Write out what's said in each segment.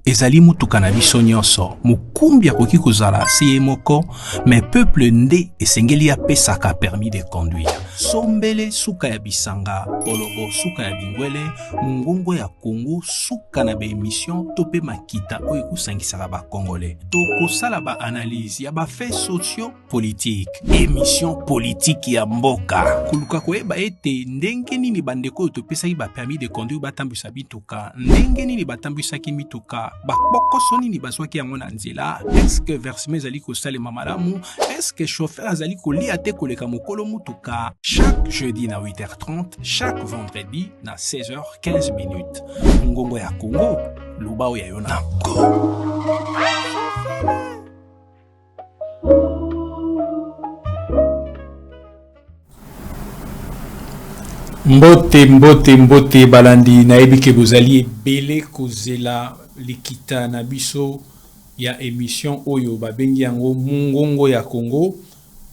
ezali mutuka na biso nyonso mukumbi akoki kozala se ye moko mais peuple nde esengeli apesaka permis de conduire. Sombele suka ya bisanga, olobo suka ya bingwele, mungongo ya Congo suka na bemission tope makita oyo kusangisaka ba Congolais. Tokosala ba analyse ya ba faits socio-politique, émission politique ya mboka. Kuluka koyeba ete ndenge nini bandeko oyo topesaki ba permis de conduire batambwisa bituka, ndenge nini batambwisaki mituka, bakokoso nini bazwaki yango na nzela, est-ce que versement ezali kosalema malamu, est-ce que chauffeur azali kolia te koleka mokolo mutuka. Chaque jeudi na 8h30, chaque vendredi na 16h15 minutes. Ngongo ya Congo, lubao ya Yonango. Mbote balandi na ebike bozali ebele kozela likita na biso ya émission oyo babengi yango Mungongo ya Congo.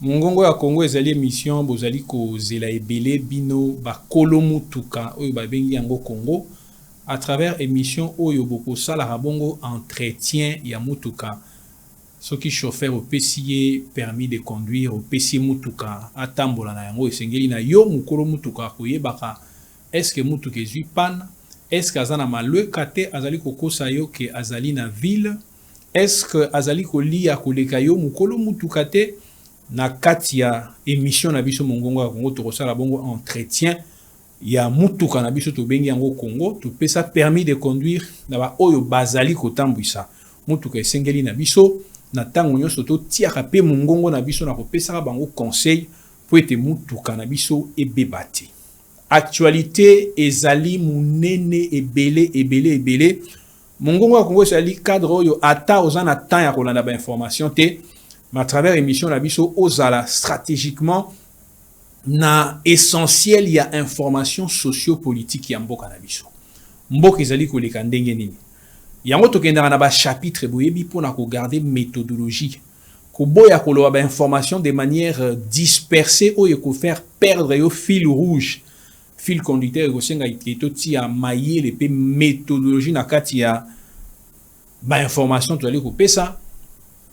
Mungongo ya Congo ezali émission bozali kozela ebele bino bakolo mutuka oyo babengi yango Congo à travers émission oyo bokosala rabongo entretien ya mutuka. Soki chauffeur opesi permis de conduire opesi mutuka atambola na yango esengeli na yo mukolo mutuka koyebaka est-ce que mutuka ezwi panne, est-ce que azana malweka te azali kokosa yo ke azali na ville, est-ce que azali kolia koleka yo mukolo mutuka te. Na kati ya émission na biso Mungongo ya Congo tokosala bongo entretien ya mutuka na biso tobengi yango Congo topesa permis de conduire na ba oyo bazali kotambwisa mutuka esengeli na biso na tango nyonso totiaka pe Mungongo na biso na kopesaka bango conseil po ete mutuka na biso ebeba te. Actualité ezali munene ebele Mungongo ya Congo ezali cadre oyo ata oza na temps ya kolanda ba information te. Mais à travers l'émission la biso ozala stratégiquement na essentiel ya information socio-politique ya mboka na biso. Mboka ezali koleka ndenge nini. Yango tokendaka na ba chapitre boyebi pona ko garder méthodologie. Ko boya koloba ba information de manière dispersée oyo ko faire perdre yo fil rouge. Fil conducteur ko senga itoti ya mailler le pe méthodologie na kati ya ba information to ali ko pesa.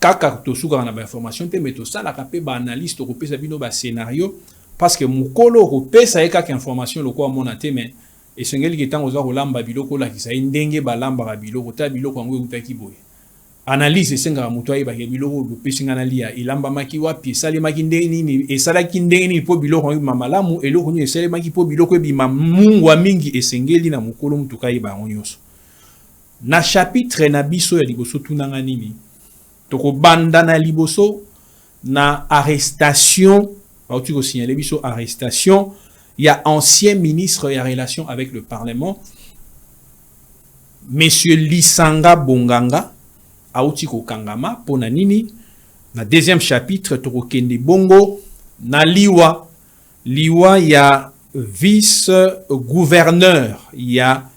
Kaka tosuka na ba information te mais to sala ka pe ba analyse to kopesa bino ba scénario parce que mukolo kopesa kaka information loko amona te mais esengeli ke tango za kolamba biloko la kisa ndenge ba lamba ba biloko ta biloko yango utaki boye analyse esenga mutu ayeba ke biloko lopesinga na lia ilamba maki wapi sale maki ndenge nini esala ki ndenge nini po biloko yango mamalamu eloko ni esale maki po biloko bi mamungwa mingi esengeli na mukolo mutuka ayeba ngonyoso na chapitre na biso ya liboso tunanga nini. Toko banda na liboso na arrestation, tu ko signaler biso arrestation, il y a ancien ministre et relation avec le Parlement, Monsieur Lisanga Bonganga, auti ko kangama pona nini. Na deuxième chapitre toko kende bongo na liwa il y a vice-gouverneur, il y a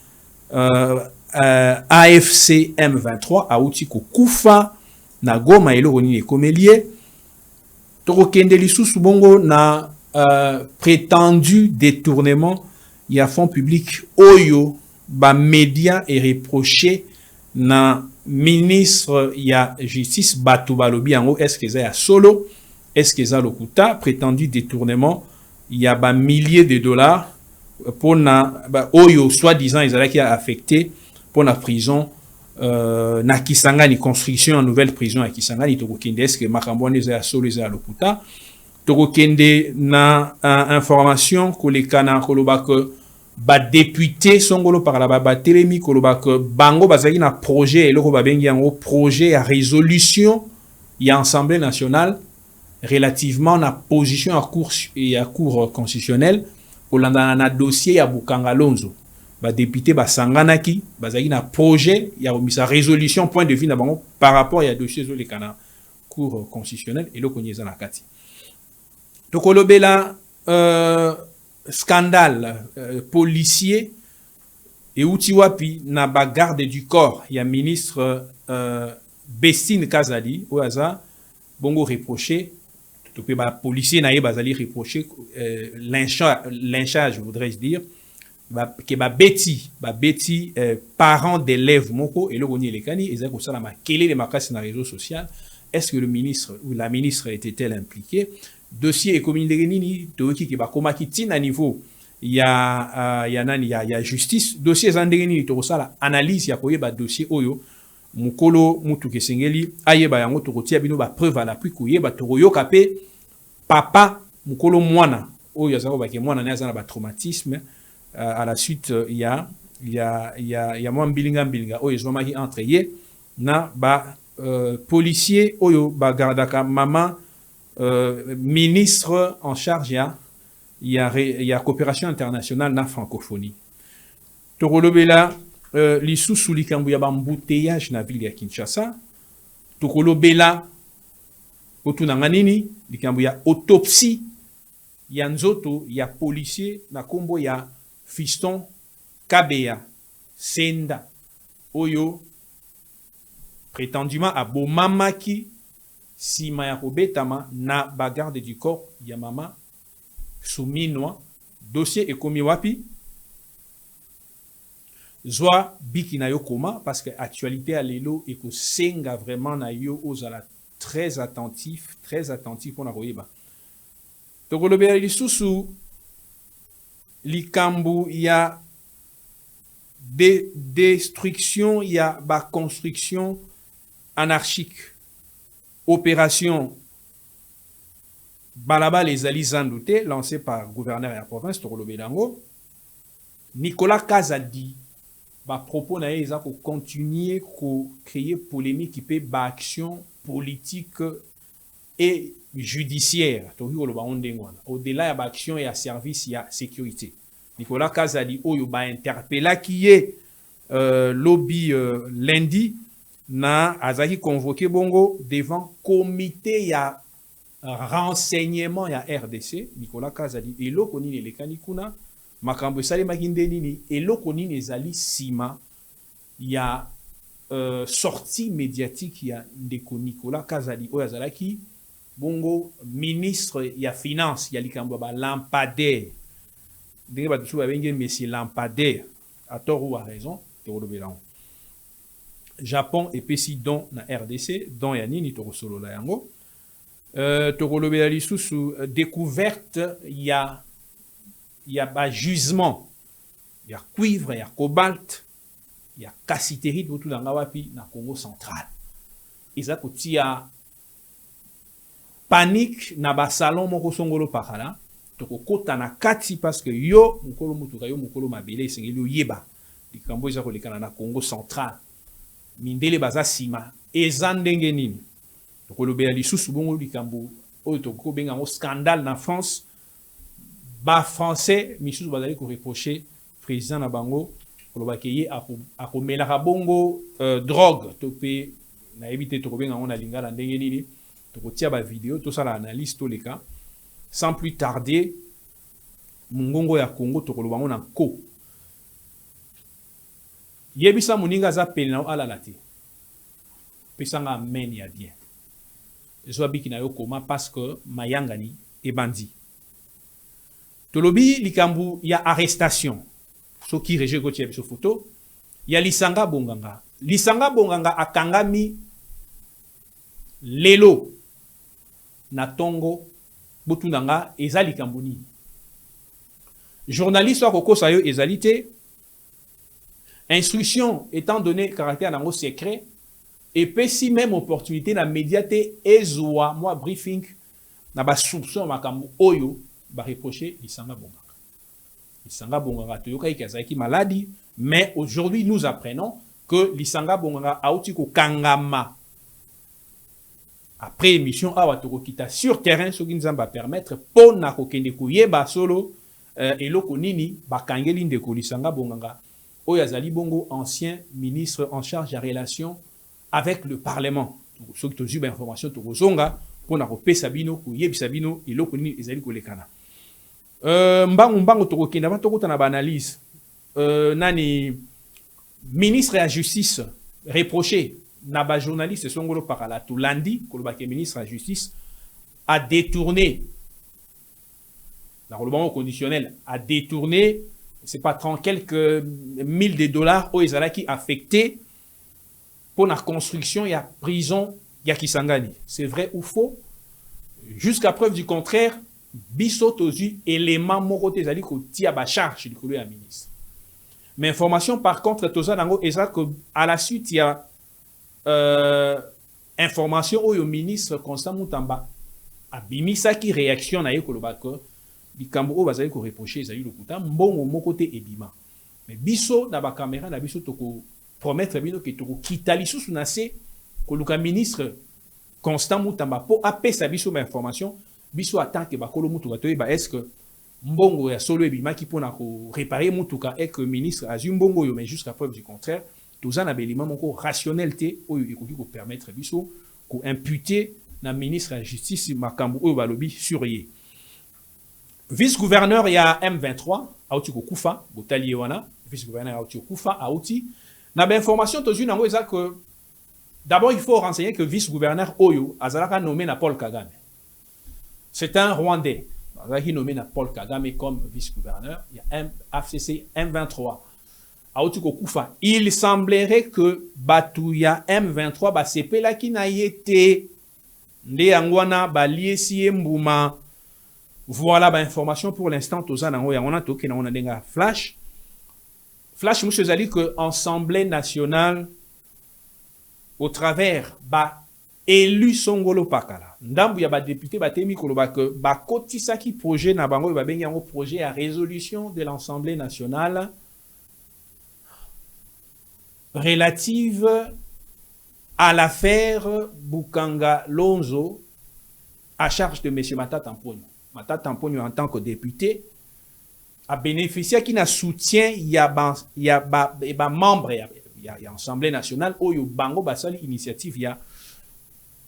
AFC M23 auti ko kufa na Goma eloko nini ekomelie tokokende lisusu bongo na prétendu détournement ya fonds publics oyo ba média et reproché na ministre ya justice Bato Balobi yango est-ce que ça ya solo est-ce que ça lokuta prétendu détournement ya ba milliers de dollars pour na ba oyo soi-disant ezalaki affecté pour la prison na Kisangani construction en nouvelle prison à Kisangani tokokende est-ce que makambone za solo za lokuta tokokende na information kolekana koloba que ba député songolo par la ba telemi koloba que bango bazaki na projet eloko babengi yango projet à résolution ya Assemblée nationale relativement na position à cour constitutionnelle kolanda na dossier ya Bukanga Lonzo. Ba député ba sanganaki bazaki na projet ya sa résolution point de vue na bango par rapport ya dossier zo le kana cour constitutionnelle et loko nyeza na kati tokolobela scandale policier et outi wapi na ba garde du corps ya ministre Bestine Kazali oaza bongo reproché to pe ba policier na ye bazali reproché lynchage voudrais-je dire ke babeti parents d'élèves moko eloko ni elekani ezali kosala makelele makasi na réseau social. Est-ce que le ministre ou la ministre était-elle impliquée? Dossier ekomi ndenge nini toyoki ke bakomaki tina niveau ya justice. Dossier eza ndenge nini tokosala analyse ya koyeba dossier oyo mukolo mutu kesengeli ayeba yango tokotia bino ba preuve à l'appui koyeba tokoyoka pe papa mukolo mwana oyo azako bake mwana ne azana ba traumatisme à la suite il y a mwa mbilinga oyo ezomaki entre ye na ba policier oyo bagardaka mama ministre en charge ya coopération internationale na francophonie. Tokolobela lisusu likambo ya bambouteillage na ville ya Kinshasa. Tokolobela otunanga nini likambo ya autopsie ya nzoto ya policier na kombo ya Fiston Kabeya Senda oyo prétendument abomamaki sima ya kobetama na bagarde du corps ya mama Souminwa. Dossier ekomi wapi zwa biki na yo koma parce que actualité à lelo ekosenga vraiment na yo ozala très attentif pour na koyeba. Tokolobela lisusu likambu ya destruction ya ba construction anarchique. Opération Balaba les Ali Zandouté lancée par gouverneur de la province Tokolobelango. Nicolas Kazadi ba propos na eza ko continuer ko créer polémique qui peut ba action politique et judiciaire. Au-delà ya ba action et à service ya sécurité. Nicolas Kazadi oyo ba interpella qui est lobby lundi na azaki convoqué bongo devant comité ya renseignement ya RDC. Nicolas Kazadi eloko nini elekani kuna makambo esali makinde nini eloko nini ezali sima ya sortie médiatique ya ndeko Nicolas Kazadi oyo azalaki bongo ministre ya finance ya likambo ba lampadaire ndenge batusu babenge monsieur lampadaire à tort ou à raison tokolobelango. Japon epesi don na RDC don ya nini tokosolola yango. Tokolobela lisusu découverte ya ba jugement ya cuivre ya cobalt ya cassiterite autour na wapi na Congo central. Eza kotia panique na ba salon moko songolo pakala tokokota na kati parce que yo mukolo mutuka yo mukolo mabele sengeli yo yeba likambo eza kolekana na Congo central. Mindele baza sima eza ndenge nini tokolobela lisusu bongo likambo oyo tokobenga ngo scandale na France. Ba français misusu bazali ko reprocher président na bango kolobaki ye akomelaka bongo drogue to pe na éviter tokobenga ngo na lingala ndenge nini tokotia ba vidéo to sala analyse to leka sans plus tarder mungongo ya Congo tokoloba ngo na ko yebisa muninga za pena ala lati pesanga men ya bien zo biki na yo koma parce que mayangani e bandi tolobi likambu ya arrestation so ki reje ko tia biso photo ya Lisanga Bonganga akangami lelo na tongo botunanga eza likambu ni journaliste akokosa yo ezalité instruction étant donné caractère nango secret et puis si même opportunité na médiaté ezwa moi briefing na ba soupçon makambo oyo ba reprocher Lisanga Bonganga toyoka ikazaki maladie mais aujourd'hui nous apprenons que Lisanga Bonganga auti ko kangama après émission awa tokokita sur terrain ce qui nous va permettre pour na kokende koyeba solo eloko nini bakangeli ndeko Lisanga Bonganga oyo azali bongo ancien ministre en charge de la relation avec le Parlement. Ce qui tozuba information tokozonga pour na kopesa bino koyebisa bino eloko nini ezali kolekana. Mbango tokokenda ba tokota na ba analyse nani ministre ya justice reproché na ba journaliste songolo pakala to lundi kolobaki ministre ya justice a détourné na kolobamo conditionnel a détourné c'est pas 30 quelques mille de dollars au ezala qui affecté pour la construction, il y a prison, il y a Kisangani. C'est vrai ou faux? Jusqu'à preuve du contraire, biso tozu élément moko te ezali ko tia ba charge du ya ministre. Mais information par contre toza nango eza que à la suite il y a information au ministre Constant Mutamba abimisa qui réaction na ye koloba que bikambo o bazali ko reprocher ezali lokuta mbongo moko te ebima. Mais biso na ba caméra na biso toko promettre bino que toko kitali sous na se koluka ministre Constant Mutamba po apesa biso ma information biso attaque bakolo mutuka toyeba est-ce que mbongo ya solo ebima ki pona ko réparer mutuka et que ministre a mbongo yo mais jusqu'à preuve du contraire toza na belima moko rationnalité oyo ekoki ko permettre biso ko imputer na ministre de la justice makambo oyo balobi sur ye. Vice-gouverneur ya M23 auti ko kufa botali wana vice-gouverneur auti ko kufa auti na ba information tozu nango eza que d'abord il faut renseigner que vice-gouverneur oyo azalaka nommé na Paul Kagame. C'est un Rwandais. Il est nommé Paul Kagame comme vice-gouverneur. Il y a un AFCC M23. Il semblerait que Batouya M23 ba sepela ki na yete nde angwana ba liesi mbuma. Voilà ba information pour l'instant toza nango ya wana toke na wana denga flash. Flash monsieur Zali que Assemblée nationale au travers ba élu Songolo Pakala. Ndambu ya ba député ba temi koloba que ba kotisa ki projet na bango ba bengi yango projet à résolution de l'Assemblée nationale relative à l'affaire Bukanga Lonzo à charge de M. Matata Mponyo. Matata Mponyo en tant que député a bénéficié qui n'a soutien ya membre ya Assemblée nationale oyo bango basali initiative ya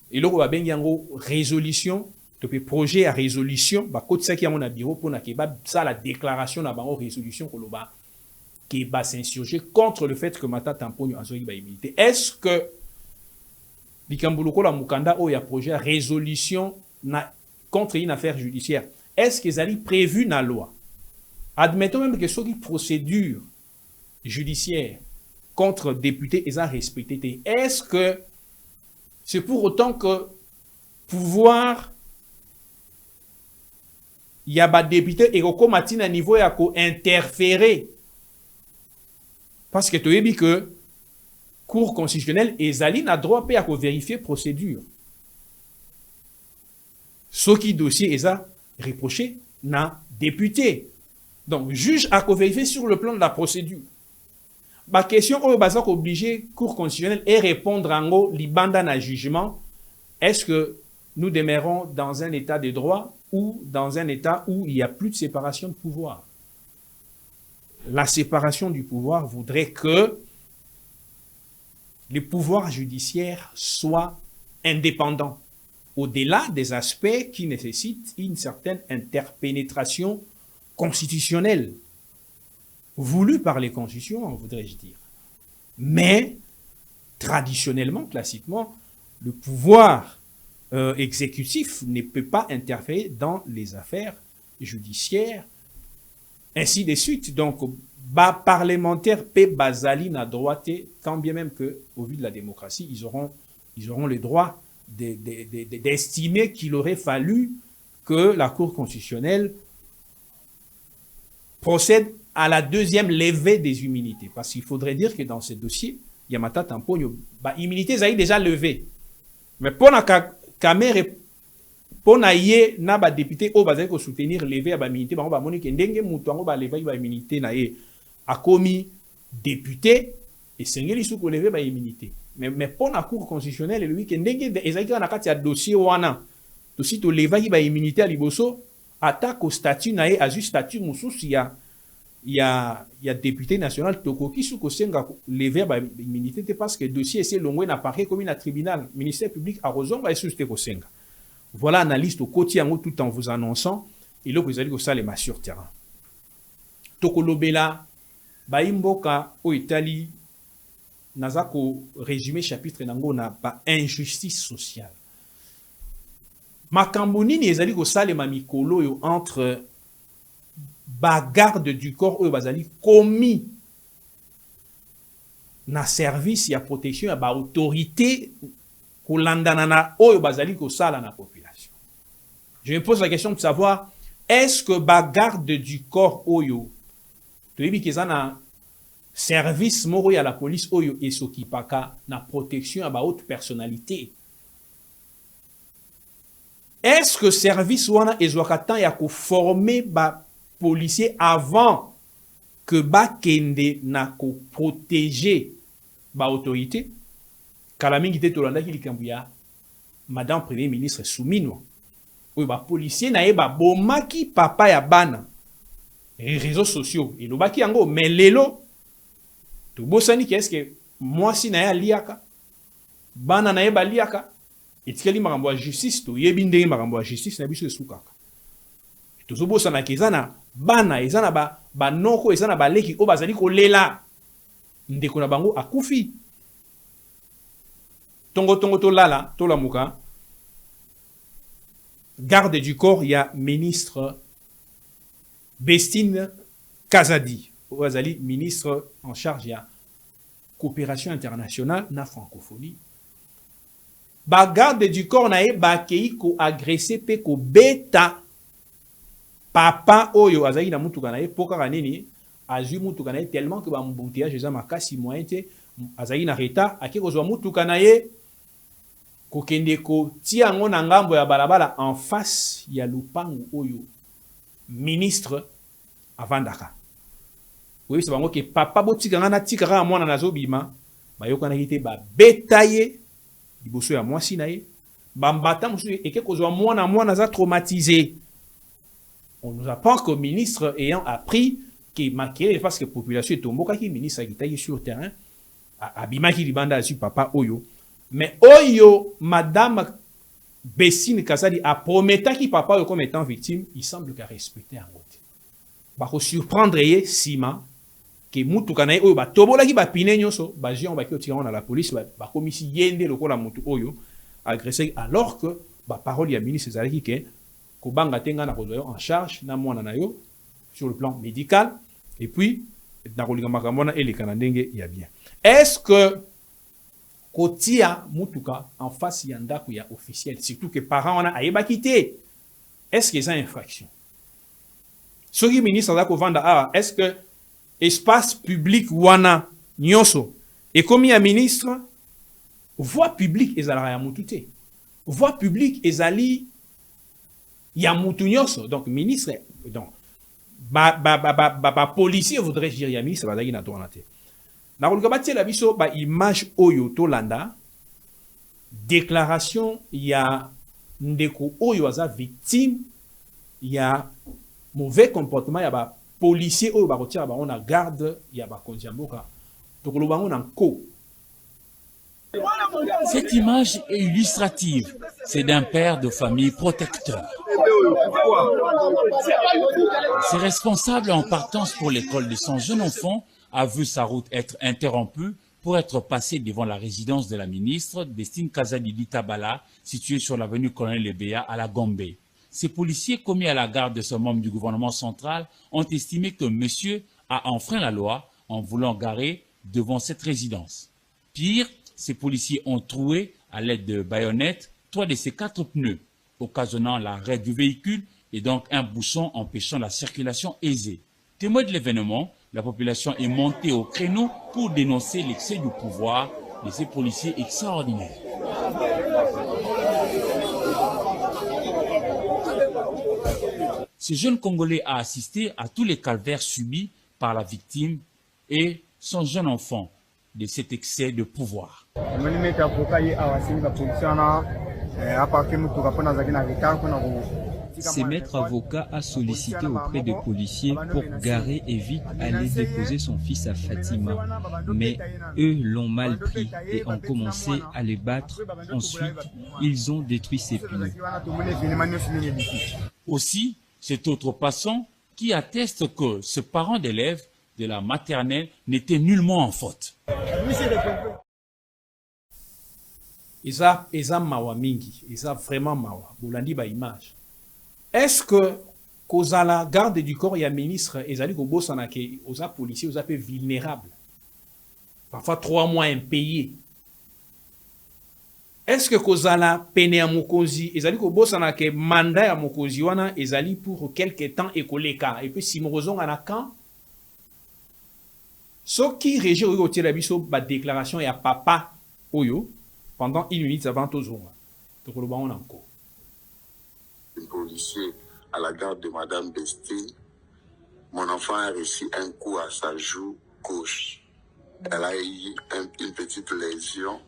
et là, on va bien résolution, depuis projet à résolution, bah côté ça qui a mon bureau pour na ça la déclaration na bango résolution qui va s'insurger contre le fait que Matata Mponyo azoyi ba immunité. Est-ce que Bikambuluko la Mukanda o ya projet à résolution na contre une affaire judiciaire, est-ce qu'ils allaient prévu na loi? Admettons même que ce qui procédure judiciaire contre député ils ont respecté. Est-ce que c'est pour autant que pouvoir il y a des députés et comme à niveau ya ko interférer parce que tu as dit que cour constitutionnelle ezali na droit pe à vérifier procédure ce qui dossier eza reproché na député donc juge à vérifier sur le plan de la procédure. Ma question est obligé cour constitutionnelle et répondre en libanda na jugement. Est-ce que nous demeurons dans un état de droit ou dans un état où il n'y a plus de séparation de pouvoir? La séparation du pouvoir voudrait que les pouvoirs judiciaires soient indépendants, au-delà des aspects qui nécessitent une certaine interpénétration constitutionnelle. Voulu par les constitutions, voudrais-je dire. Mais, traditionnellement, classiquement, le pouvoir exécutif ne peut pas interférer dans les affaires judiciaires, ainsi de suite. Donc, bas parlementaire, pe bazali na droite, tant bien même que, au vu de la démocratie, ils auront le droit d'estimer qu'il aurait fallu que la Cour constitutionnelle procède à la deuxième levée des immunités. Parce qu'il faudrait dire que dans ce dossier, Matata Mponyo, immunité, ça a déjà levé. Mais pour la caméra, pour na yé, na ba député, au bazé ko soutenir lever à immunité, ba moni ke ndenge mutu ngo ba lever ba immunité na yé a commis député et sengeli sou ko lever ba immunité. Mais pour la cour constitutionnelle, lui ke ndenge ezaki na kati ya dossier wana, dossier to lever ba immunité à liboso, attaque au statut na yé, a juste statut mususu il y a député national toko qui sous kosenga lever ba immunité parce que dossier c'est longwe na parquet comme un tribunal ministère public à Rozon va sous kosenga. Voilà analyse au quotidien tout en vous annonçant et là vous allez que ça les mains sur terrain. Toko lobela ba imboka au Italie nazako résumé chapitre nango na ba injustice sociale. Makambo nini ezali ko salema mikolo yo entre garde du corps oyo bazali commis na service ya protection ya autorité kolandana na oyo bazali kosala na population. Je me pose la question de savoir, est-ce que garde du corps oyo toyebi keza na service moko ya la police oyo esokipaka na protection ya haute personnalité? Est-ce que service wana ezwaka temps ya ko former policier avant que kende na ko protéger autorité? Kala mingi te tolanda ki likambo ya madame premier ministre Souminwa oyo policier na ye bomaki papa ya bana réseaux sociaux elobaki yango, mais lelo tobosani ki est-ce que mwasi na ye aliaka bana na ye baliaka etikali makambo ya justice toyebi ndenge makambo ya justice na biso esukaka. Tozobosana ke eza na bana eza na banoko eza na baleki oyo bazali kolela ndeko na bango akufi. Tongo tolala tolamuka garde du corps ya ministre Bestine Kazadi oyo azali ministre en charge ya coopération internationale na francophonie. Garde du corps na ye bakei ko agressé pe ko beta papa oyo azali na mutuka na ye pokaka nini azui mutuka na ye tellement que mbouteillage eza makasi moyen te azali na retard ake kozwa mutuka na ye kokende kotia yango na ngambo ya balabala en face ya lupangu oyo ministre avandaka. Oyebisa bango ke papa botikanga na tikaka mwana nazobima bayokanaki te babeta ye liboso ya mwasi na ye bambata mosusu eke kozwa mwana aza traumatisé. On nous apprend que le ministre ayant appris que maquillé parce que la population est tombée, qui ministre qui était sur le terrain, abimaki libanda sur papa Oyo. Mais Oyo, madame Bessine Kazadi a promis que papa Oyo comme étant victime, il semble qu'à respecter en côté. Bah surprendre Sima que mutu kanaye Oyo ba tobola ki ba pine nyoso ba jion ba ki tirant dans la police ba komisi yende lokola mutu Oyo agressé alors que ba parole ya ministre Zalaki que Kobanga tenga na en charge na mwana na yo sur le plan médical et puis na kolinga makamona et les kanandenge ya bien. Est-ce que kotia mutuka en face ya ndako ya officiel surtout que parents wana ayeba quitté, est-ce que c'est une infraction? Ce qui ministre da ko vanda est-ce que espace public wana nyoso et comme ya ministre voie publique ezala ya mutute voie publique ezali ya mutunyoso donc ministre donc policier voudrait dire ya ministre bazaki na tournate na kolika batie la biso ba image oyo tolanda déclaration ya ndeko oyo aza victime ya mauvais comportement ya ba policier oyo ba kotia ba on a garde ya ba konjamboka tokoloba ngo na nko. Cette image est illustrative. C'est d'un père de famille protecteur. Ce responsable en partance pour l'école de son jeune enfant a vu sa route être interrompue pour être passé devant la résidence de la ministre Bestine Kazadi Litabala, située sur l'avenue Colonel Lebea à la Gombe. Ces policiers commis à la garde de ce membre du gouvernement central ont estimé que monsieur a enfreint la loi en voulant garer devant cette résidence. Pire, ces policiers ont troué à l'aide de baïonnettes 3 de ces 4 pneus, occasionnant l'arrêt du véhicule et donc un bouchon empêchant la circulation aisée. Témoin de l'événement, la population est montée au créneau pour dénoncer l'excès du pouvoir de ces policiers extraordinaires. Ce jeune Congolais a assisté à tous les calvaires subis par la victime et son jeune enfant de cet excès de pouvoir. Ce maître avocat a sollicité auprès des policiers pour garer et vite aller déposer son fils à Fatima. Mais eux l'ont mal pris et ont commencé à les battre. Ensuite, ils ont détruit ses pneus. Aussi, cet autre passant qui atteste que ce parent d'élève de la maternelle n'était nullement en faute. Eza mawa mingi, eza vraiment mawa. Bolandi ba image. Est-ce que kozala garde du corps ya ministre ezali kobosana ke oza policier oza pe vulnérable parfois 3 mois impayés. Est-ce que kozala pene ya mokonzi ezali kobosana ke mandat ya mokonzi wana ezali pour quelque temps ekoleka et puis si mokozonga na camp soki régi oyo kotiela biso ba déclaration ya papa oyo pendant 1 minute avant tozonga tokoloba on encore policier à la garde de Madame Bestine, mon enfant a reçu un coup à sa joue gauche. Elle a eu une petite lésion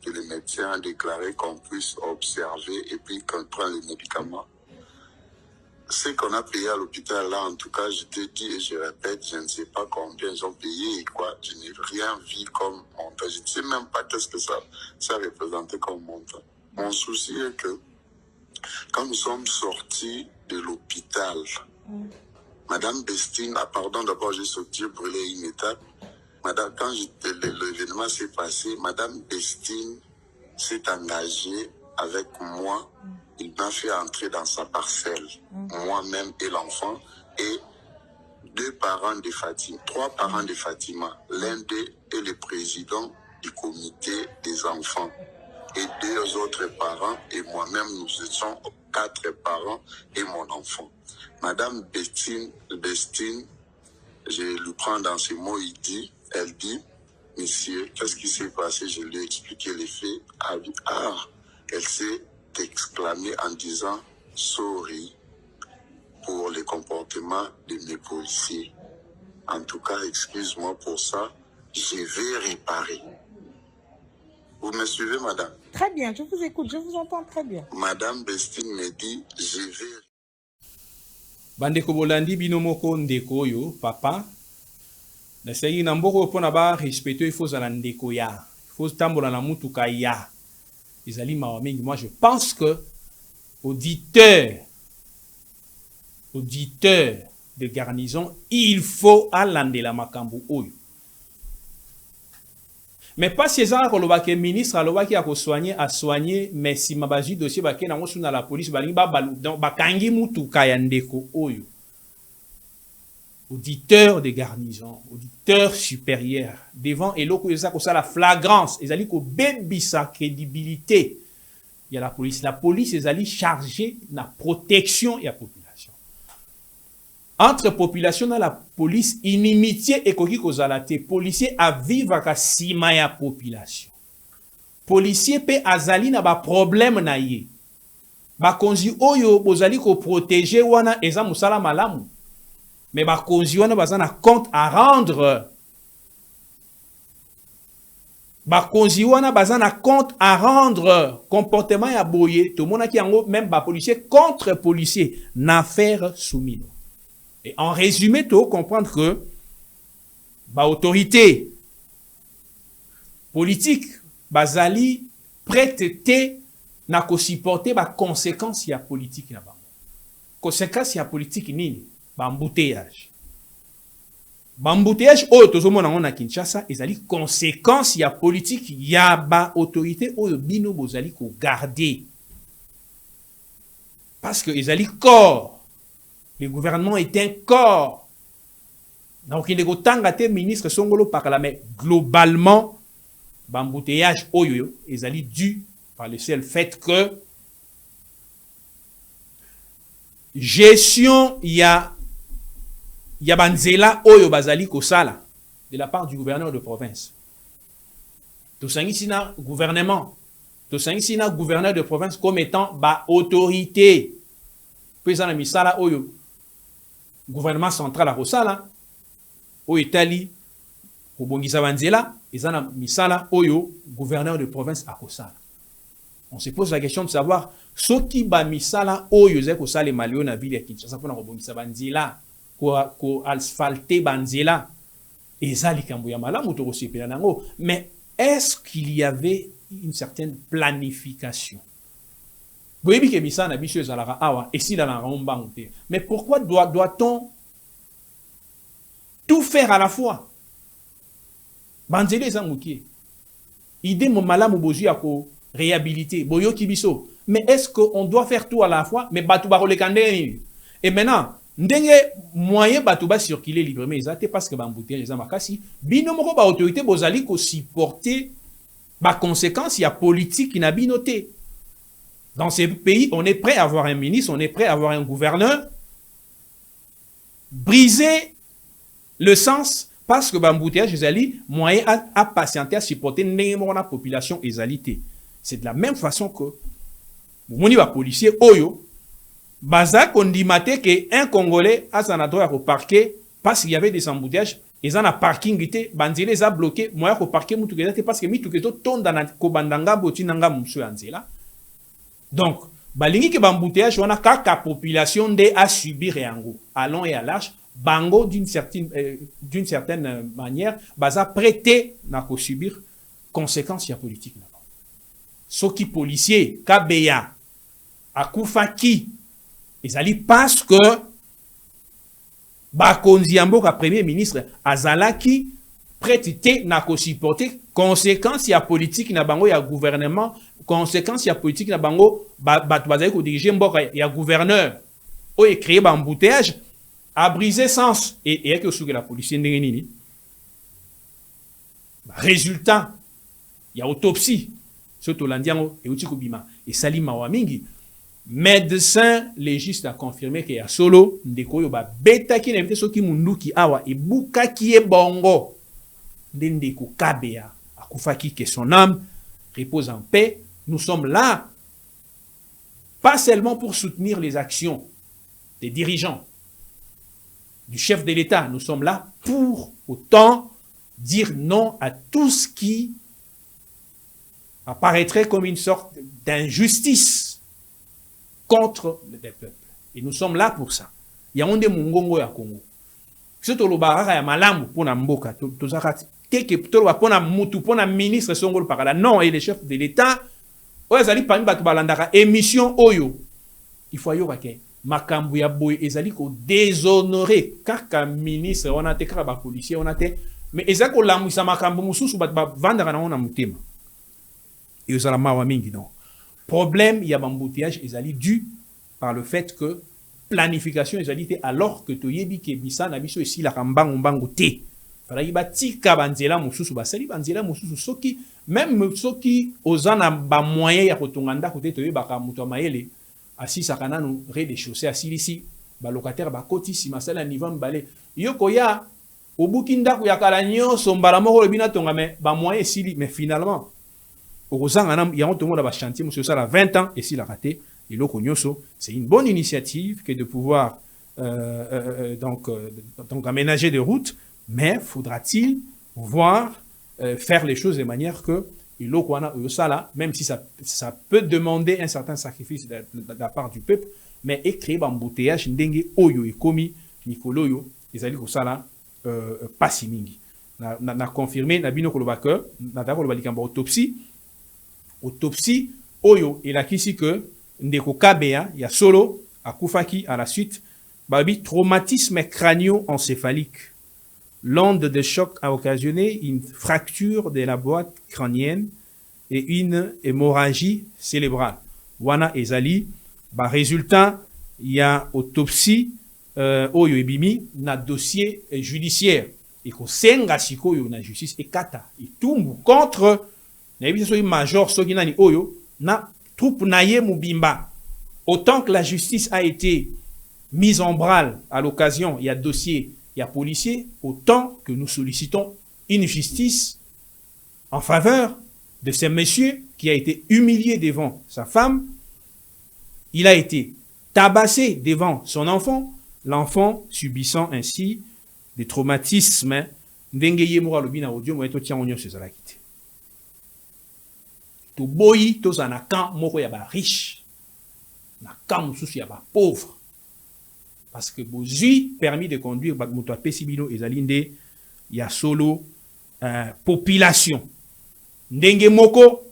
que le médecin a déclaré qu'on puisse observer et puis qu'on prend les médicaments. Ce qu'on a payé à l'hôpital là, en tout cas, je te dis et je répète, je ne sais pas combien ils ont payé et quoi. Je n'ai rien vu comme montant. Je ne sais même pas qu'est-ce que ça représentait comme montant. Mon souci est que quand nous sommes sortis de l'hôpital, Madame Bestine, pardon, d'abord j'ai sauté brûler une étape. Madame, quand l'événement s'est passé, Madame Bestine s'est engagée avec moi. Il m'a fait entrer dans sa parcelle, moi-même et l'enfant, et 2 parents de Fatima, 3 parents de Fatima. L'un d'eux est le président du comité des enfants. Et 2 autres parents, et moi-même, nous étions 4 parents et mon enfant. Madame Bestine, je lui prends dans ses mots, elle dit, monsieur, qu'est-ce qui s'est passé? Je lui ai expliqué les faits. Elle s'est exclamée en disant, sorry pour le comportement de mes policiers. En tout cas, excuse-moi pour ça, je vais réparer. Vous me suivez, madame? Très bien, je vous écoute, je vous entends très bien. Madame Bestine me dit, je vais... Bandeko bolandi binomoko ndeko yo, papa. Na sayi na mboko pona ba respecter il faut zala ndeko ya. Il faut tambola na mutuka ya. Izali mawa mingi. Moi, je pense que auditeur de garnison, il faut alande la makambu oyo. Mais pas ces gens qui ministre alobaki a soigner mais si mabaji dossier ba ke na ngosu na la police ba linga ba kangi mutuka ya ndeko oyo. Auditeur de garnison, auditeur supérieur devant eloko eza ko sala flagrance, ezali ko bebisa crédibilité. Il y a la police ezali chargée na protection ya population. Entre population et la police, inimitié et koki kozalate. Policier a vivre ka sima ya population. Policier pe azali na ba problème na ye. Ba konzi oyo bozali ko protéger wana eza musala malamu. Mais ba konzi wana bazana compte à rendre. Ba konzi wana bazana compte à rendre. Comportement ya boye. Tout le monde qui yango même ba policier contre policier. N'affaire soumino. Et en résumé, tu dois comprendre que l'autorité politique, bazali prête na ko supporter ba conséquences ya politique na ba. Conséquences ya politique nini? Ba embouteillage. Ba embouteillage oyo tozomona na Kinshasa ezali conséquences ya politique ya ba autorité oyo bino bozali ko garder. Parce que ezali corps. Le gouvernement est un corps. Donc, il est autant que ministre Songolo parle, mais globalement, l'embouteillage oyo est dû par le seul fait que gestion ya banzela oyo bazali kosala de la part du gouverneur de province. Tout ça ici na gouvernement, tout ça ici na gouverneur de province comme étant ba autorité. Puis na misala oyo gouvernement central à Rosala, au Italie, au Bongisa Banzela, et ça misala oyo gouverneur de province à Rosala. On se pose la question de savoir ce qui ba misala oyo zeko sale malio na ville ya Kinshasa pour na Bongisa Banzela, ko asphalter Banzela, et ça likambo ya malamu to kosepela nango. Mais est-ce qu'il y avait une certaine planification? Mais pourquoi doit-on tout faire à la fois? Banzele Zangouki. Idée mon malamu bozu à réhabiliter. Boyo Kibiso. Mais est-ce qu'on doit faire tout à la fois? Mais Batu Barole Kande. Et maintenant, ndenge moyen bato ba circuler librement ezate parce que ba embouteillage eza makasi bino moko ba autorité bozali ko supporter ba conséquences ya politique na bino te. Dans ces pays, on est prêt à avoir un ministre, on est prêt à avoir un gouverneur. Briser le sens parce que ba embouteillage ezali moyen à patienter à supporter ndenge la population ezalité. C'est de la même façon que moni ba policier oyo baza kondimate que un Congolais a son droit au parquet parce qu'il y avait des embouteillages et ça na parking ité banzile za bloqué moyen ko parquer mutu ke parce que mitu ke to tonda na ko bandanga botinanga musu anzela. Donc balingi ke bambouteillage wana kaka population de a subir yango à long et à large bango d'une certaine manière baza prêter na ko subir conséquences ya politique na. Soki policier kabeya akufaki ezali parce que bakonzi ya mboka premier ministre azalaki prêté na ko supporter conséquences ya politique na bango ya gouvernement, conséquences ya politique na bango bato bazali ko diriger mboka ya gouverneur o e créer ba embouteillage a briser sens et que souke la police ndenge nini résultat ya autopsie surtout landiango e uti kubima et sali mawa mingi. Médecin légiste a confirmé que ya solo ndeko yo ba beta ki na bité soki munduki awa e buka ki e bongo ndeko kabea akufaki que son âme repose en paix. Nous sommes là pas seulement pour soutenir les actions des dirigeants du chef de l'État, nous sommes là pour autant dire non à tout ce qui apparaîtrait comme une sorte d'injustice contre le peuple. Et nous sommes là pour ça. Il y a un des Mungongo ya Congo. Surtout le baraka ya malamu pour na mboka. Tozaka teke tolo pour na mutu pour na ministre songol parala. Non, et les chefs de l'État, oyo ezali parmi bato balandaka émission oyo. Il faut ayoka ke makambu ya boy ezali ko déshonorer kaka ministre on a te kaka ba policier on a te mais ezali ko lamwisa makambu mususu bato ba vandaka na ona mutema. Et ezala mawa mingi non. Problème, il y a embouteillage, ezali dû par le fait que planification ezalité alors que to yebi ke bisa na biso ici la kambango mbango te. Fala yiba tika banzela mususu basali banzela mususu soki même soki ozana ba moyen ya kotonganda kote to yeba muto mayele asi sakana no rez-de-chaussée asilisi ba locataire ba koti si masala niveau mbale yoko ya obukinda ku ya kala nyonso mbala moko lebina tonga mais ba moyen sili mais finalement il y a un chantier, monsieur, ça a 20 ans, et s'il a raté, c'est une bonne initiative que de pouvoir donc aménager des routes, mais faudra-t-il voir faire les choses de manière que même si ça peut demander un certain sacrifice de la part du peuple, mais écrire embouteillage, ndenge oyo et komi nikoloyo, ils allaient ça là pas si mingi. Na confirmé, na bino kolobaka, na ta kolobaka autopsie. Autopsie, oyo, il a ici que ndeko kabea, ya solo, akufaki à la suite, babi traumatisme crânio-encéphalique. L'onde de choc a occasionné une fracture de la boîte crânienne et une hémorragie cérébrale. Wana ezali, résultat, il y a autopsie, oyo ebimi, na dossier judiciaire. Et ko senga sikoyo na justice et kata, et tumbu contre major sokinani oyo na troupe naye mubimba. Autant que la justice a été mise en branle à l'occasion, il y a dossier, il y a policier, autant que nous sollicitons une justice en faveur de ce monsieur qui a été humilié devant sa femme. Il a été tabassé devant son enfant, l'enfant subissant ainsi des traumatismes. Ndengeye mora lobina audio mo eto tiango nyonso ezalaki. To boyi to za na camp moko ya ba riche na camp mususu ya ba pauvre parce que bozui permis de conduire ba moto apesi bino ezali nde ya solo population ndenge moko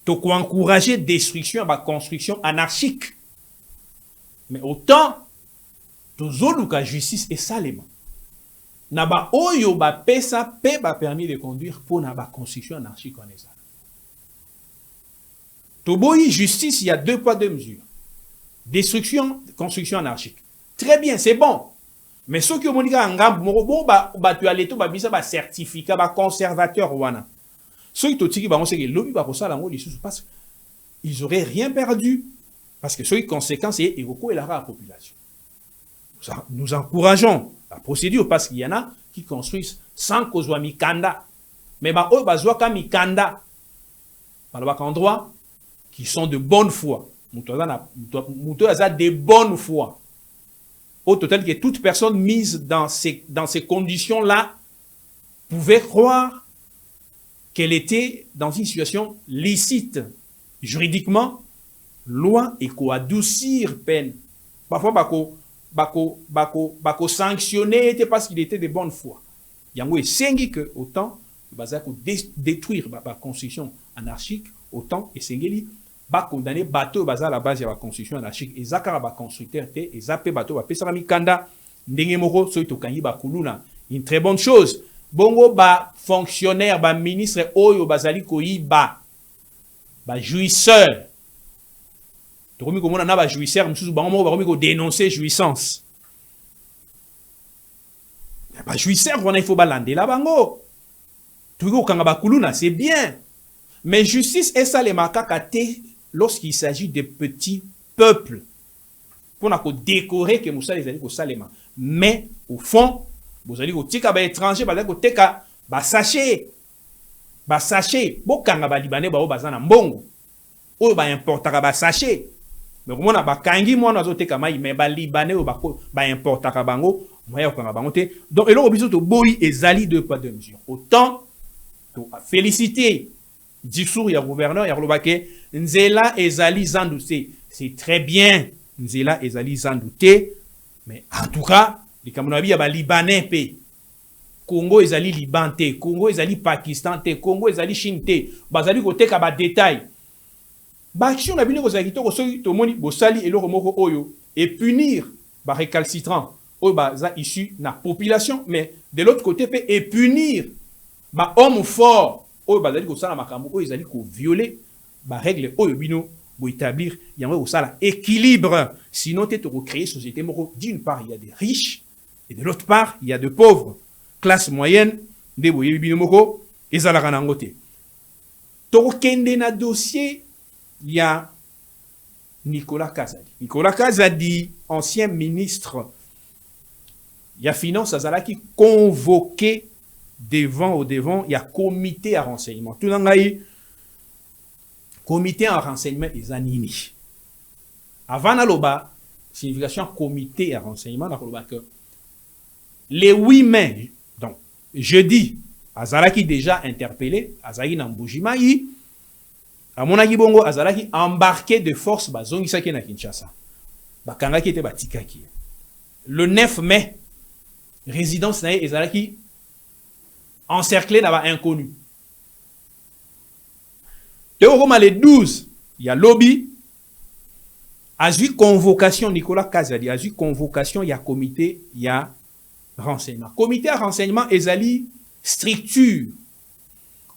to ko encourager destruction ba construction anarchique mais autant to zoluka justice et salement na ba oyo ba pesa pe ba permis de conduire pour na ba construction anarchique en ezala. Toboyi justice, il y a 2 poids 2 mesures. Destruction, construction anarchique. Très bien, c'est bon. Mais ceux qui ont dit que tu as l'état, ba certificat, ba conservateur wana. Ceux qui ont dit que c'est que lobby ba ça là parce qu'ils auraient rien perdu parce que les conséquences c'est Iroko et la population. Nous encourageons la procédure parce qu'il y en a qui construisent sans qu'on soit mikanda. Mais ba o ba zoa ka mikanda. Par le endroit qui sont de bonne foi. Mouto a de bonne foi. Au total, que toute personne mise dans ces conditions-là pouvait croire qu'elle était dans une situation licite. Juridiquement, loi et quoi adoucir peine. Parfois, bako sanctionner parce qu'il était de bonne foi. Il y a un que autant détruire la constitution anarchique, autant et sengeli ba condamner bateau baza à la base de la constitution anarchique et zakara ba constructeur té et zapé bateau ba pesa mikanda ndenge moko so itokangi ba kuluna une très bonne chose bongo ba fonctionnaire ba ministre oyo bazali koyiba ba jouisseur to komi komona na ba jouisseur mususu bango moko ba komi ko dénoncer jouissance ba jouisseur wana il faut balandela bango to ko kanga ba kuluna c'est bien mais justice est ça les makakate lorsqu'il s'agit de petits peuples. Pour décorer que Moussa les alliés au Salema. Mais au fond, vous allez au tika ba étranger, vous allez au teka ba sachet. Ba sachet. Bokanga ba libanais ba o bazana mbongo. O ba importaka ba sachet. Mais comment ba kangi moi nazo teka mai mais ba libanais o ba importaka bango moya okanga bango te. Donc et là obiso to boyi ezali de pas de mesure. Autant to féliciter discours ya gouverneur ya lobake nzela ezali zandouté c'est très bien nzela ezali zandouté mais en tout cas les kamonabi ya ba libanais pe Congo ezali Liban te Congo ezali Pakistan te Congo ezali Chine te bazali koteka ba détail ba action na bino ko zaki to so to moni bosali eloko moko oyo et punir ba récalcitrant oyo baza issu na population mais de l'autre côté pe et punir ba homme fort oyo bazali ko sala makambo oyo ezali ko violer ba règle oyo bino bo établir yango ko sala équilibre sinon te recréer société moko d'une part il y a des riches et de l'autre part il y a de pauvres classe moyenne de boye bino moko ezala kana ngote to kende na dossier il y a Nicolas Kazadi ancien ministre il y a finance azalaki convoqué devant, il y a comité à renseignement. Tout le monde comité à renseignement est anini. Avant l'oba, signification comité à renseignement, que les 8 mai, donc jeudi, Azalaki déjà interpellé, Azalaki Namboujimaï, à mon bongo, Azalaki embarqué de force, Bazongisaki na Kinshasa. Bakangaki était batikaki. Le 9 mai, résidence nae Azalaki encerclé là-bas inconnu. Le 12, il y a lobby. A eu convocation, Nicolas Kazadi, a eu convocation, il y a comité, il y a renseignement. Comité à renseignement, ezali structure.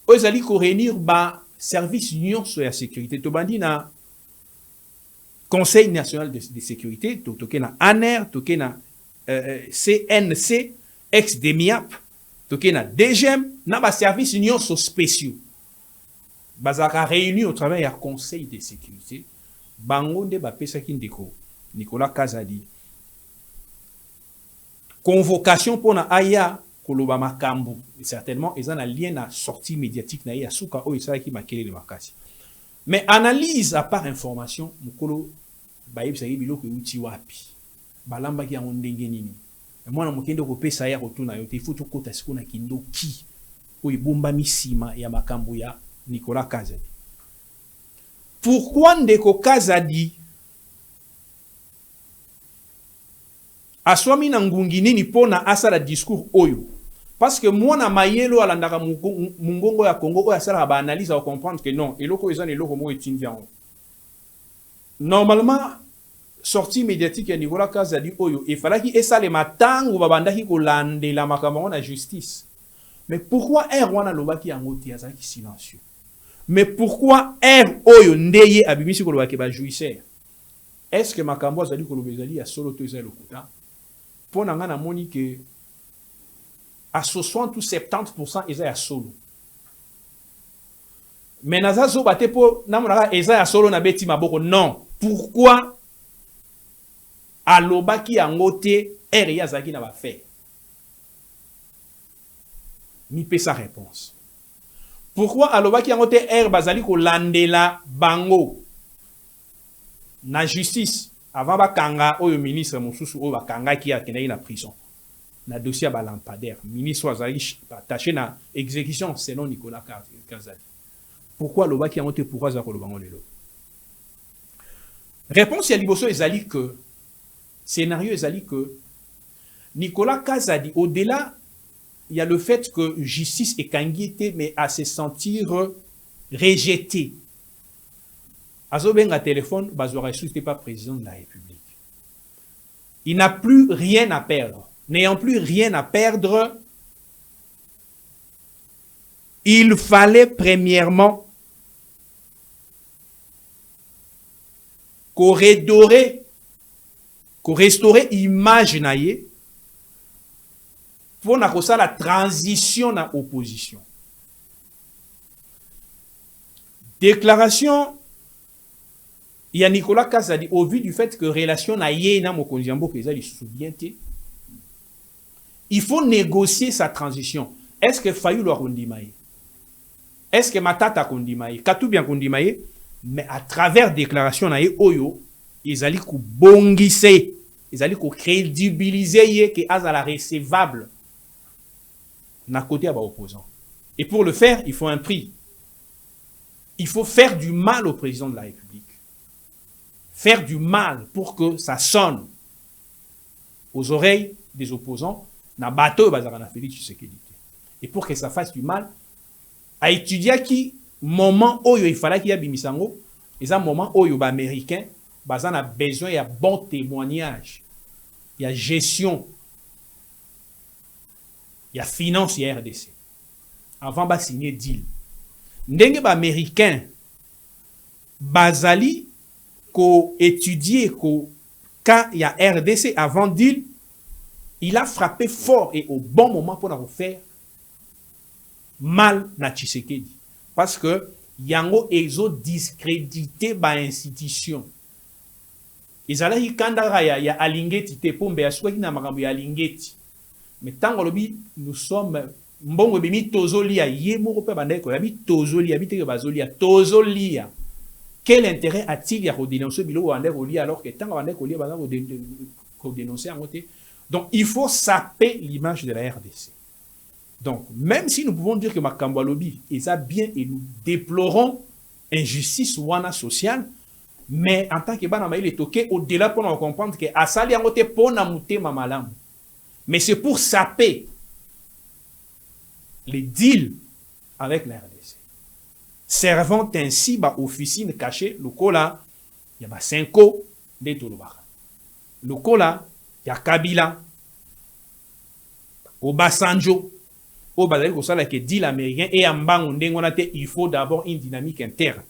Ezali ko réunir ba service union sur la sécurité. Tobandi na Conseil national de sécurité, toké na ANER, toké na CNC, ex-DEMIAP, toké na DGM, na ba service union sur spéciaux. Bazaka réuni au travail à Conseil de sécurité. Bangonde ba pesa kindeko Nicolas Kazadi. Convocation pour na aya koloba makambo. Certainement, ils ont un lien à sortie médiatique na ya suka o isa ki makele le makasi. Mais analyse à part information, mukolo ba yebisa biloko uti wapi. Balamba ki ya ndenge nini. Mwana mukende ko pesa ya rotuna yote il faut to kota sikuna kindoki. O ibomba misima ya makambo ya Nicolas Kazadi. Pourquoi Ndeko Kazadi aswami na ngungi nini pona asala discours oyo? Parce que moi na mayelo alandaka mungongo ya Congo oyo asala ba analyse à comprendre que non, eloko ezana eloko mo etindian. Normalement sortie médiatique ya Nicolas Kazadi oyo il fallait qu'il esale matango babandaki ko landela makambo na justice. Mais pourquoi Erwana lobaki yango ti azaki silencieux? Mais pourquoi R oyo ndeye abimisi ko lobaki ba jouisseur? est-ce que makambo azali koloba ezali ya solo to ezali lokuta mpo na nga namoni ke à 60 ou 70% eza ya solo mais naza zoba te mpo namonaka eza ya solo na beti maboko non pourquoi alobaki yango te ere ye azalaki na bafaire mipesa réponse pourquoi alobaki yango te ere bazali kolandela bango na justice avant bakanga oyo ministre mosusu oyo bakangaki akendaki na prison na dossier ya balampadaire ministre azalaki attaché na exécution selon Nicolas Kazadi pourquoi alobaki yango te pourquoi azala koloba yango lelo réponse ya liboso ezali que scénario ezali que Nicolas Kazadi au-delà il y a le fait que justice ekangi ete mais à se sentir rejeté azobenga téléphone bazwaka esuki pas président de la République il n'a plus rien à perdre n'ayant plus rien à perdre il fallait premièrement qu'on restaurer image naie pour na kosa la transition na opposition déclaration il y a Nicolas Kazadi au vu du fait que relation na ye na mokonzi mboka ezali souvient il faut négocier sa transition est-ce que Fayulu akondimaye est-ce que Matata akondimaye Katumbi akondimaye mais à travers déclaration na ye oyo ezali ko bongise ezali ko crédibiliser ye que azala recevable na côté à opposant et pour le faire il faut un prix il faut faire du mal au président de la République faire du mal pour que ça sonne aux oreilles des opposants na bateau bazaka na Félix Tshisekedi et pour que ça fasse du mal à étudier qui moment oyo il fallait qu'il y a bimisango et un moment oyo ba américain bazan a besoin il y a bon témoignage il y a gestion il y a finance il y a RDC avant ba signer deal ndenge ba américain bazali ko étudier ko quand il y a RDC avant deal il a frappé fort et au bon moment pour la refaire mal na Tshisekedi parce que yango ezo discrédité ba institution ezalaki kandara ya alingeti te pombe ya soki na makambo ya alingeti mais tango lobi nous sommes mbongo bimi tozolia ye moko pe bandai ko yabi tozolia biteke bazolia tozolia quel intérêt a-t-il à redénoncer bilo bandai ko lia alors que tango bandai ko lia bandai ko dénoncer en côté donc il faut saper l'image de la RDC donc même si nous pouvons dire que makambo lobi ça bien et nous déplorons injustice wana sociale mais en tant que bana maïle toqué au-delà pour nous comprendre que asali en côté pour na mutema malamu mais c'est pour saper les deals avec la RDC servant ainsi ba officine cachée lokola ya ba Senko de Tolobaka lokola ya Kabila Obasanjo au bazali ko sala que deal américain et ambango ndengo na te il faut d'abord une dynamique interne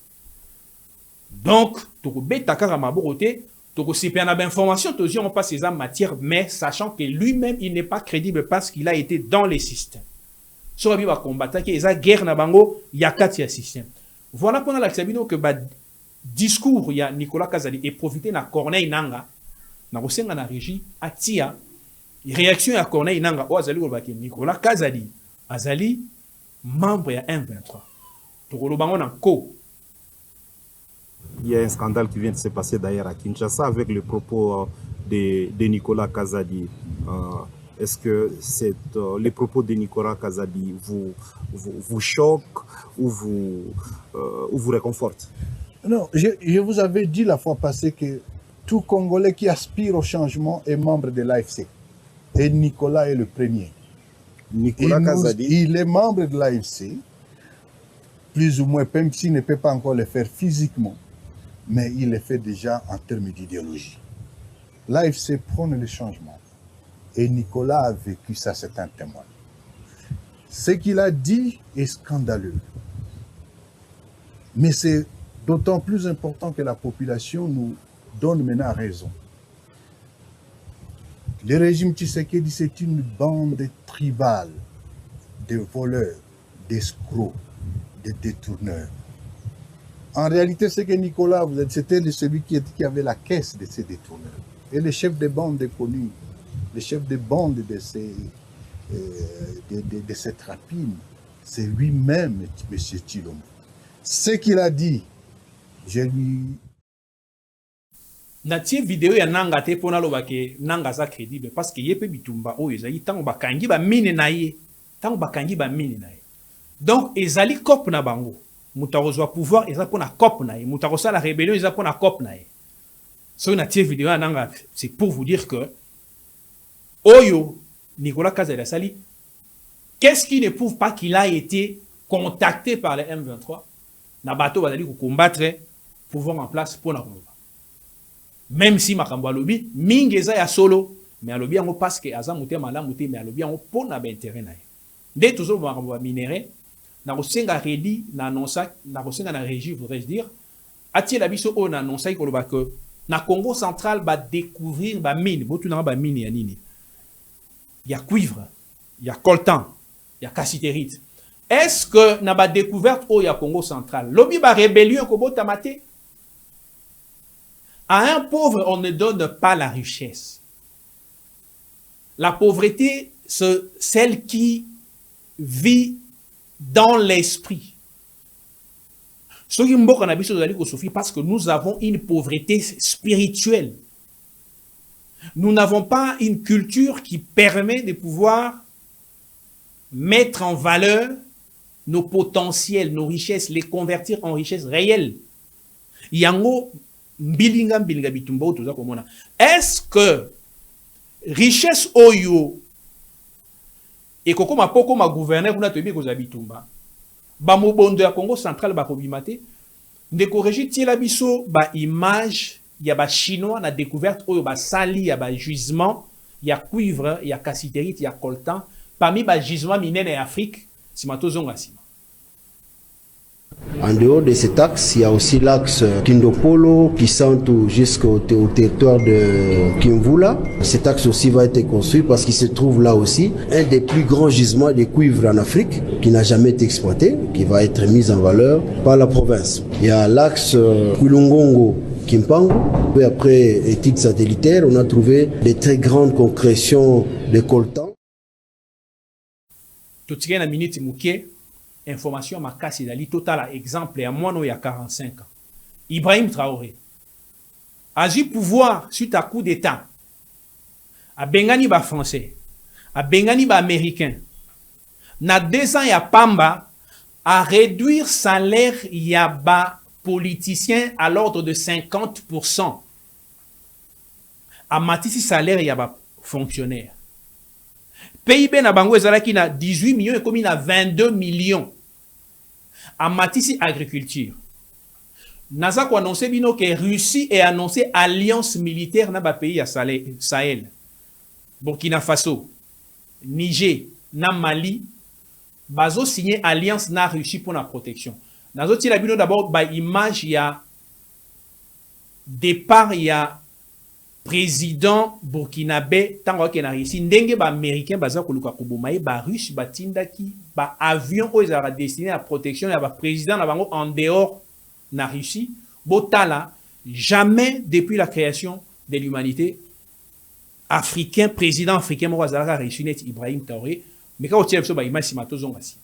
donc toko betaka ka maboko te toko sipia na information tozi on passe ces en matière mais sachant que lui-même il n'est pas crédible parce qu'il a été dans les systèmes so bi ba combattre que eza guerre na bango ya kati ya système voilà pendant la sabino que ba discours ya Nicolas Kazadi et profiter na Corneille Nanga na kosenga na régie atia réaction ya Corneille Nanga o azali ko ba Nicolas Kazadi azali membre ya M23 toko lo bango na ko. Il y a un scandale qui vient de se passer d'ailleurs à Kinshasa avec le propos de Nicolas Kazadi. Est-ce que les propos de Nicolas Kazadi vous choquent ou vous réconfortent? Non, je vous avais dit la fois passée que tout Congolais qui aspire au changement est membre de l'AFC. Et Nicolas est le premier. Nicolas Kazadi. Il est membre de l'AFC, plus ou moins, même s'il ne peut pas encore le faire physiquement, mais il le fait déjà en termes d'idéologie. L'AFC prône le changement. Et Nicolas a vécu ça, c'est un témoin. Ce qu'il a dit est scandaleux. Mais c'est d'autant plus important que la population nous donne maintenant raison. Le régime Tshisekedi, c'est une bande tribale de voleurs, d'escrocs, de détourneurs. En réalité, ce que Nicolas vous êtes, c'était celui qui avait la caisse de ces détourneurs. Et le chef de bande est connu, le chef de bande de cette rapine, c'est lui-même, M. Tshilombo. Ce qu'il a dit, je lui... natie vidéo ya nanga te pona lo bake nanga za crédible parce que yepe bitumba o ezali tango bakangi ba mine na ye tango bakangi ba mine na ye donc ezali cop na bango mutakozwa pouvoir eza pona cop na ye mutakosa la rébellion eza pona cop na ye so natie vidéo ya nanga c'est pour vous dire que oyo Nicolas Kazali Sali qu'est-ce qui ne prouve pas qu'il a été contacté par les M23 na bato bazali ko combattre pouvoir en place pona ko même si makambo alobi mingi eza ya solo mais alobi yango parce que aza mutema malamu te mais alobi yango pona ba intérêt na ye nde toujours makambo ba minéré na kosenga redi na annonça na kosenga na régie voudrais-je dire atie la biso o na annonça ko loba que na Congo central ba découvrir ba mine botu na ba mine ya nini ya cuivre ya coltan ya cassiterite est-ce que na ba découverte o ya Congo central lobi ba rébellion ko botamate. À un pauvre, on ne donne pas la richesse. La pauvreté, c'est celle qui vit dans l'esprit. Parce que nous avons une pauvreté spirituelle. Nous n'avons pas une culture qui permet de pouvoir mettre en valeur nos potentiels, nos richesses, les convertir en richesses réelles. Yango est-ce que richesse oyo et koko mapoko ma gouverneur kuna tobi ko zabitumba ba mobondo ya Congo central ba kobimate ndeko régit tiela biso ba image ya ba chinois na découverte oyo ba sali ya ba gisement ya cuivre ya cassiterite ya coltan parmi ba gisement minene en Afrique simato zonga sima. En dehors de cet axe, il y a aussi l'axe Tindopolo qui s'entoure jusqu'au territoire de Kimvula. Cet axe aussi va être construit parce qu'il se trouve là aussi un des plus grands gisements de cuivre en Afrique qui n'a jamais été exploité, qui va être mis en valeur par la province. Il y a l'axe Kulungongo-Kimpangu. Après études satellitaires, on a trouvé de très grandes concrétions de coltan. Information makasi dali total exemple à moi il y a 45 ans. Ibrahim Traoré a eu pouvoir suite à coup d'état. A Bengani ba français, a Bengani ba américain. Na 2 ans ya Pamba à réduire salaire ya ba politicien à l'ordre de 50%. A matisi salaire ya ba fonctionnaire. PIB na bango ezalaki na 18 millions et comme il a 22 millions. A matisi agriculture. Naza ko annoncé bino que Russie est annoncé alliance militaire na ba pays ya Sahel. Burkina Faso, Niger, na Mali, bazo signé alliance na Russie pour la protection. Nazo tila bino d'abord ba image ya départ ya président burkinabé tango ke na Russie ndenge ba américain baza koluka koboma ye ba russe batindaki ba avion o ezara destiné à protection ya ba président na bango en dehors na Russie botala jamais depuis la création de l'humanité africain président africain mo azara Russie net Ibrahim Traoré mais quand on tient so ba image simato zonga si.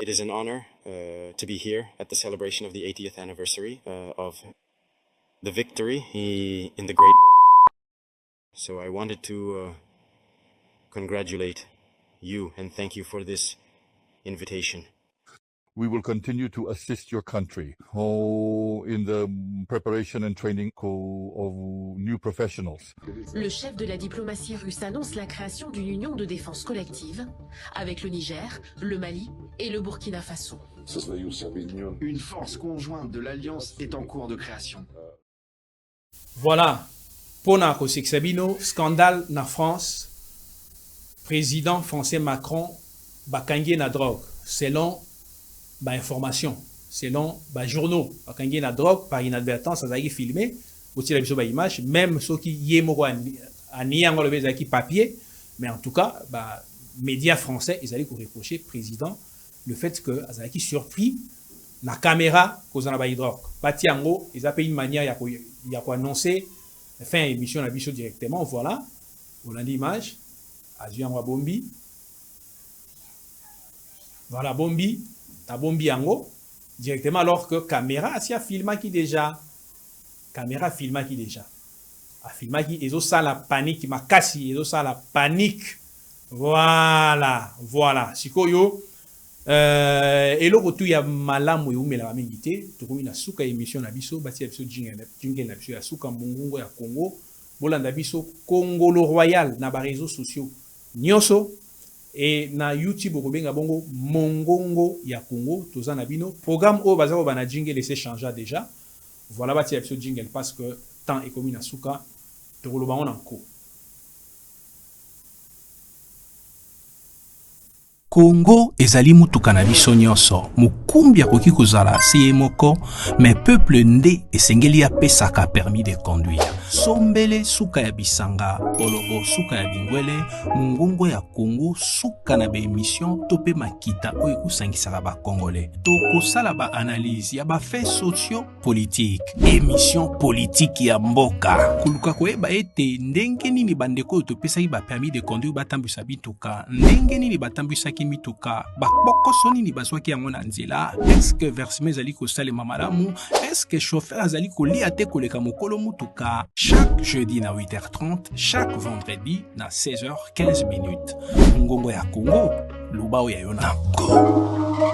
It is an honor to be here at the celebration of the 80th anniversary of the victory in the Great War. So I wanted to congratulate you and thank you for this invitation. We will continue to assist your country in the preparation and training of new professionals. Le chef de la diplomatie russe annonce la création d'une union de défense collective avec le Niger, le Mali et le Burkina Faso. Une force conjointe de l'Alliance est en cours de création. Voilà. Pona Kosek Sabino, scandale na France. Président français Macron, bakangé na drogue. Selon information, selon journaux, bakangé na drogue par inadvertance, ça a été filmé. Aussi la image, même ceux qui y est mort à niango le papier, mais en tout cas, médias français, ils allaient reprocher président le fait que Azaki surpris la caméra cause na drogue. Batiango, ils appellent une manière il y a annoncer fin émission la bicho directement. Voilà, on a l'image. Azuango Bombi. Voilà Bombi, ta Bombi ango directement alors que caméra si a filmé qui déjà. Caméra filma qui déjà. A filma qui ils ont ça la panique ma cassi, ils ont ça la panique. Voilà. Sikoyo et le retour ya malamu yo mela mengité, to ko ina suka émission na biso, bati biso jingle na biso ya suka mongongo ya Congo, bolanda biso Congolo Royal na ba réseaux sociaux. Nyonso et na YouTube ko benga bongo mongongo ya Congo, toza na bino programme o bazako bana jingle laisser changer déjà. Voilà bati biso jingle parce que temps est comme na suka to ko lobango na ko. Congo ezali mutuka na biso nyonso mukumbi akoki kozala si ye moko mais peuple nde esengeli apesaka permis de conduire sombele suka ya bisanga olobo suka ya bingwele mungongo ya Congo suka na bemission to pe makita oyo kosangisaka ba congolais to kosala ba analyse ya ba faits sociaux politique émission politique ya mboka kuluka koyeba ete ndenge nini bandeko oyo topesaki ba permis de conduire batambwisa bituka ndenge nini batambwisaki mituka bakokoso nini bazwaki yango na nzela est-ce que versement ezali kosalema malamu est-ce que chauffeur azali kolia te koleka mokolo mutuka chaque jeudi na 8h30 chaque vendredi na 16h15 minutes ngongo ya Congo lubao ya yonako